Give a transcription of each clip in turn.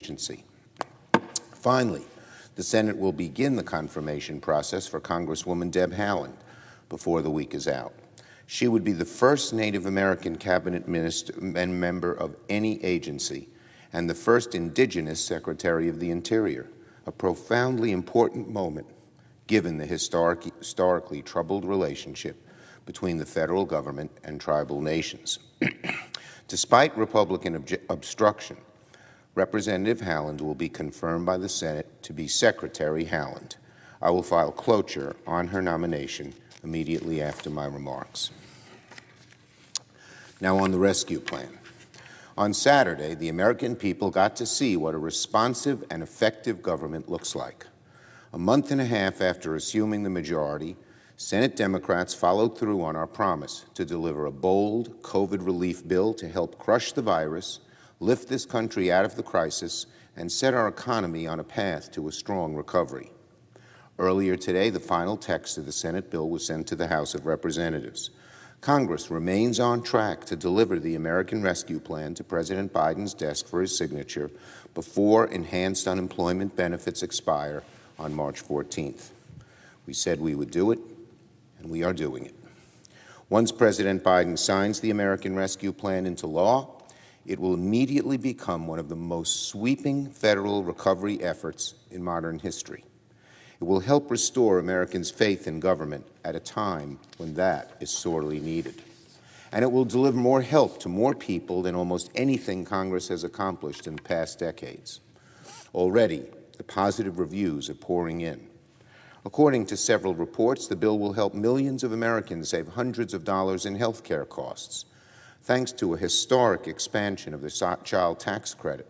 agency. Finally, the Senate will begin the confirmation process for Congresswoman Deb Haaland before the week is out. She would be the first Native American cabinet minister and member of any agency and the first Indigenous Secretary of the Interior, a profoundly important moment given the historically troubled relationship between the federal government and tribal nations. Despite Republican obstruction, Representative Haaland will be confirmed by the Senate to be Secretary Haaland. I will file cloture on her nomination immediately after my remarks. Now on the rescue plan. On Saturday, the American people got to see what a responsive and effective government looks like. A month and a half after assuming the majority, Senate Democrats followed through on our promise to deliver a bold COVID relief bill to help crush the virus, lift this country out of the crisis, and set our economy on a path to a strong recovery. Earlier today, the final text of the Senate bill was sent to the House of Representatives. Congress remains on track to deliver the American Rescue Plan to President Biden's desk for his signature before enhanced unemployment benefits expire on March 14th. We said we would do it, and we are doing it. Once President Biden signs the American Rescue Plan into law, it will immediately become one of the most sweeping federal recovery efforts in modern history. It will help restore Americans' faith in government at a time when that is sorely needed. And it will deliver more help to more people than almost anything Congress has accomplished in the past decades. Already, the positive reviews are pouring in. According to several reports, the bill will help millions of Americans save hundreds of dollars in health care costs, thanks to a historic expansion of the child tax credit,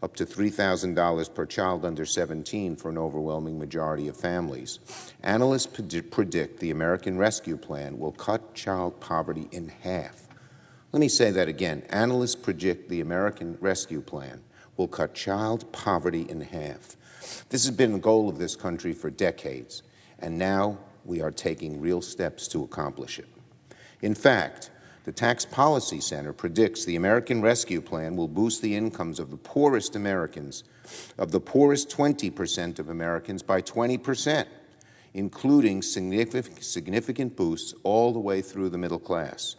up to $3,000 per child under 17 for an overwhelming majority of families. Analysts predict the American Rescue Plan will cut child poverty in half. Let me say that again. Analysts predict the American Rescue Plan will cut child poverty in half. This has been the goal of this country for decades, and now we are taking real steps to accomplish it. In fact, the Tax Policy Center predicts the American Rescue Plan will boost the incomes of the poorest Americans, of the poorest 20% of Americans, by 20%, including significant boosts all the way through the middle class.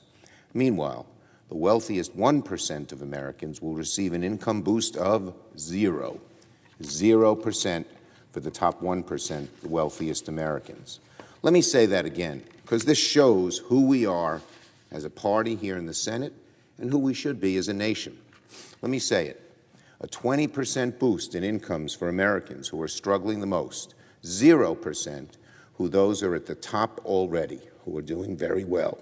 Meanwhile, the wealthiest 1% of Americans will receive an income boost of 0% for the top 1%, the wealthiest Americans. Let me say that again, because this shows who we are as a party here in the Senate and who we should be as a nation. Let me say it. A 20% boost in incomes for Americans who are struggling the most, 0% who those are at the top already, who are doing very well.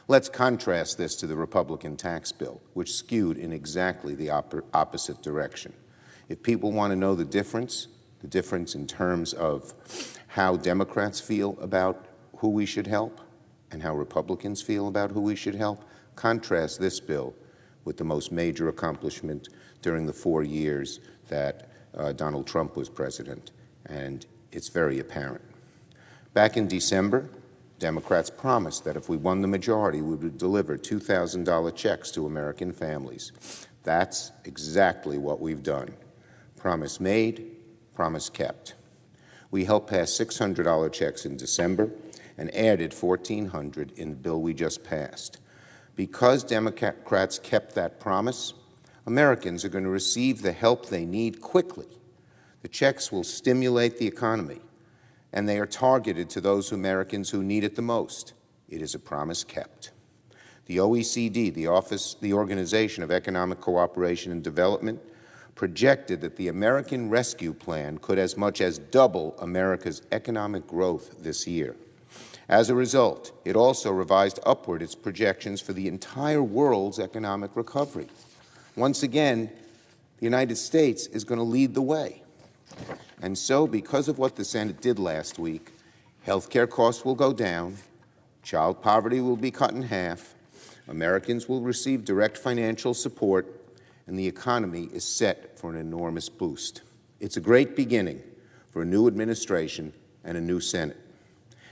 Let's contrast this to the Republican tax bill, which skewed in exactly the opposite direction. If people want to know the difference in terms of how Democrats feel about who we should help and how Republicans feel about who we should help, contrast this bill with the most major accomplishment during the 4 years that Donald Trump was president, and it's very apparent. Back in December, Democrats promised that if we won the majority, we would deliver $2,000 checks to American families. That's exactly what we've done. Promise made, promise kept. We helped pass $600 checks in December and added $1,400 in the bill we just passed. Because Democrats kept that promise, Americans are going to receive the help they need quickly. The checks will stimulate the economy, and they are targeted to those Americans who need it the most. It is a promise kept. The OECD, the Organization of Economic Cooperation and Development, projected that the American Rescue Plan could as much as double America's economic growth this year. As a result, it also revised upward its projections for the entire world's economic recovery. Once again, the United States is going to lead the way. And so, because of what the Senate did last week, health care costs will go down, child poverty will be cut in half, Americans will receive direct financial support, and the economy is set for an enormous boost. It's a great beginning for a new administration and a new Senate.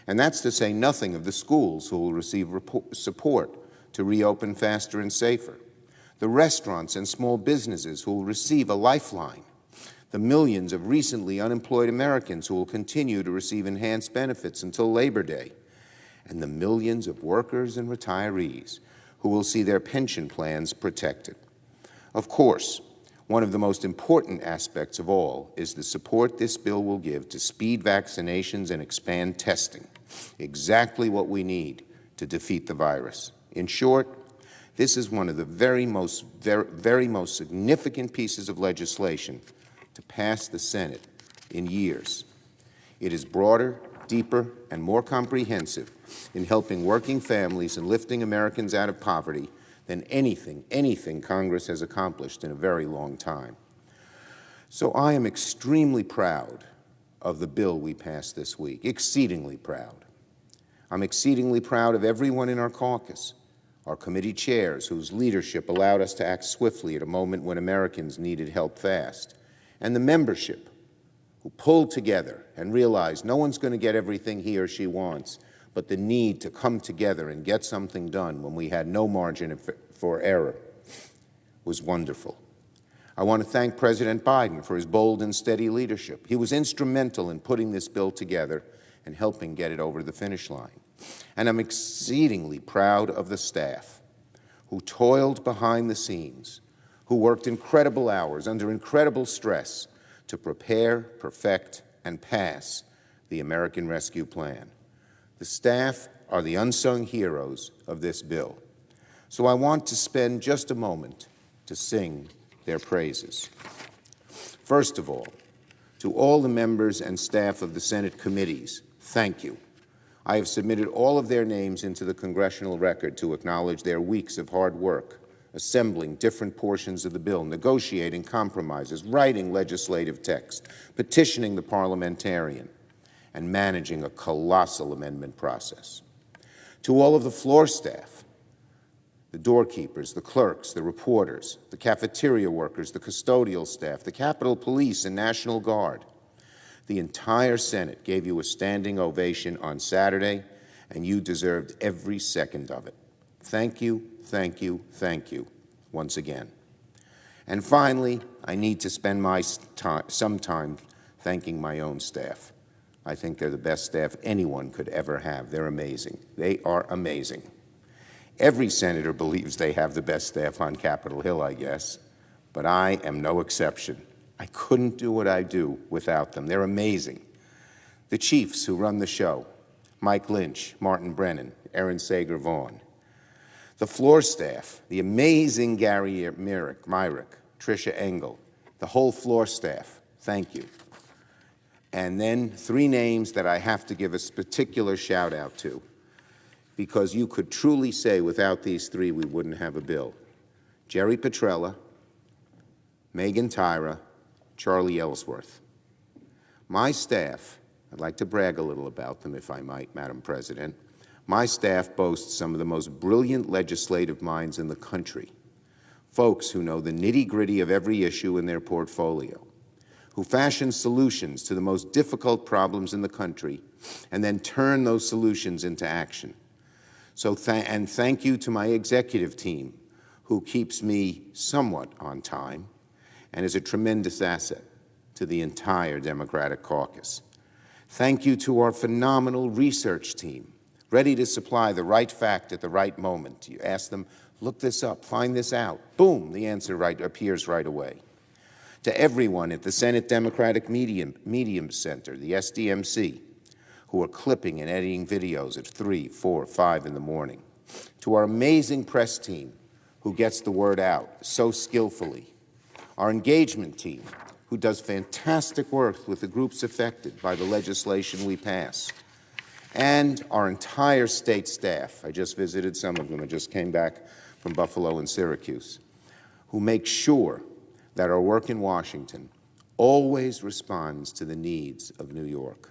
And that's to say nothing of the schools who will receive support to reopen faster and safer, the restaurants and small businesses who will receive a lifeline, the millions of recently unemployed Americans who will continue to receive enhanced benefits until Labor Day, and the millions of workers and retirees who will see their pension plans protected. Of course, one of the most important aspects of all is the support this bill will give to speed vaccinations and expand testing, exactly what we need to defeat the virus. In short, this is one of the very most significant pieces of legislation to pass the Senate in years. It is broader, deeper, and more comprehensive in helping working families and lifting Americans out of poverty than anything Congress has accomplished in a very long time. So I am extremely proud of the bill we passed this week, exceedingly proud. I'm exceedingly proud of everyone in our caucus, our committee chairs whose leadership allowed us to act swiftly at a moment when Americans needed help fast, and the membership who pulled together and realized no one's going to get everything he or she wants, but the need to come together and get something done when we had no margin for error was wonderful. I want to thank President Biden for his bold and steady leadership. He was instrumental in putting this bill together and helping get it over the finish line. And I'm exceedingly proud of the staff who toiled behind the scenes, who worked incredible hours under incredible stress to prepare, perfect, and pass the American Rescue Plan. The staff are the unsung heroes of this bill. So I want to spend just a moment to sing their praises. First of all, to all the members and staff of the Senate committees, thank you. I have submitted all of their names into the congressional record to acknowledge their weeks of hard work, assembling different portions of the bill, negotiating compromises, writing legislative text, petitioning the parliamentarian, and managing a colossal amendment process. To all of the floor staff, the doorkeepers, the clerks, the reporters, the cafeteria workers, the custodial staff, the Capitol Police and National Guard, the entire Senate gave you a standing ovation on Saturday, and you deserved every second of it. Thank you, thank you, thank you, once again. And finally, I need to spend some time thanking my own staff. I think they're the best staff anyone could ever have. They're amazing. They are amazing. Every senator believes they have the best staff on Capitol Hill, I guess, but I am no exception. I couldn't do what I do without them. They're amazing. The chiefs who run the show, Mike Lynch, Martin Brennan, Aaron Sager-Vaughn. The floor staff, the amazing Gary Myrick, Tricia Engel, the whole floor staff, thank you. And then three names that I have to give a particular shout out to, because you could truly say without these three we wouldn't have a bill. Jerry Petrella, Megan Tyra, Charlie Ellsworth. My staff, I'd like to brag a little about them if I might, Madam President. My staff boasts some of the most brilliant legislative minds in the country, folks who know the nitty-gritty of every issue in their portfolio, who fashion solutions to the most difficult problems in the country and then turn those solutions into action. So thank you to my executive team, who keeps me somewhat on time and is a tremendous asset to the entire Democratic caucus. Thank you to our phenomenal research team, ready to supply the right fact at the right moment. You ask them, look this up, find this out. Boom, the answer appears right away. To everyone at the Senate Democratic Medium Center, the SDMC, who are clipping and editing videos at 3, 4, 5 in the morning. To our amazing press team, who gets the word out so skillfully. Our engagement team, who does fantastic work with the groups affected by the legislation we pass. And our entire state staff, I just visited some of them, I just came back from Buffalo and Syracuse, who make sure that our work in Washington always responds to the needs of New York.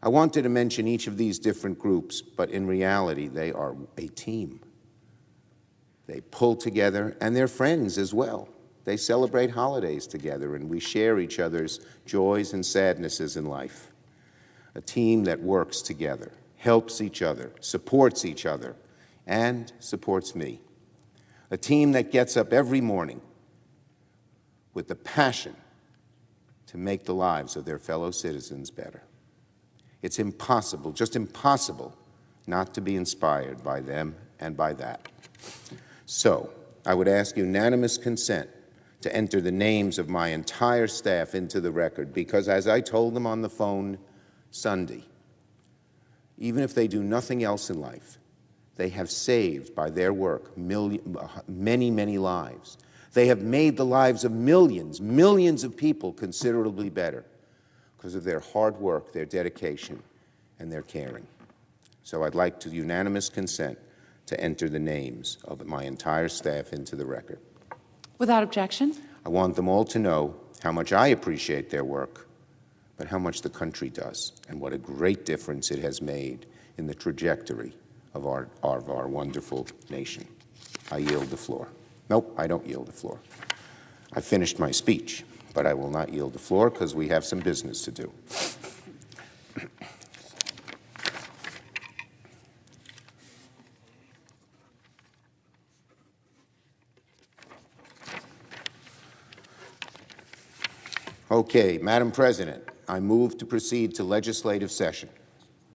I wanted to mention each of these different groups, but in reality, they are a team. They pull together, and they're friends as well. They celebrate holidays together, and we share each other's joys and sadnesses in life. A team that works together, helps each other, supports and supports me. a team that gets up every morning with the passion to make the lives of their fellow citizens better. It's impossible, just impossible, not to be inspired by them and by that. So, I would ask unanimous consent to enter the names of my entire staff into the record, because as I told them on the phone Sunday, even if they do nothing else in life, they have saved by their work many, many lives. They have made the lives of millions, millions of people considerably better because of their hard work, their dedication, and their caring. So I'd like to unanimous consent to enter the names of my entire staff into the record. Without objection. I want them all to know how much I appreciate their work, but how much the country does, and what a great difference it has made in the trajectory of our wonderful nation. I yield the floor. Nope, I don't yield the floor. I finished my speech, but I will not yield the floor because we have some business to do. Okay, Madam President, I move to proceed to legislative session.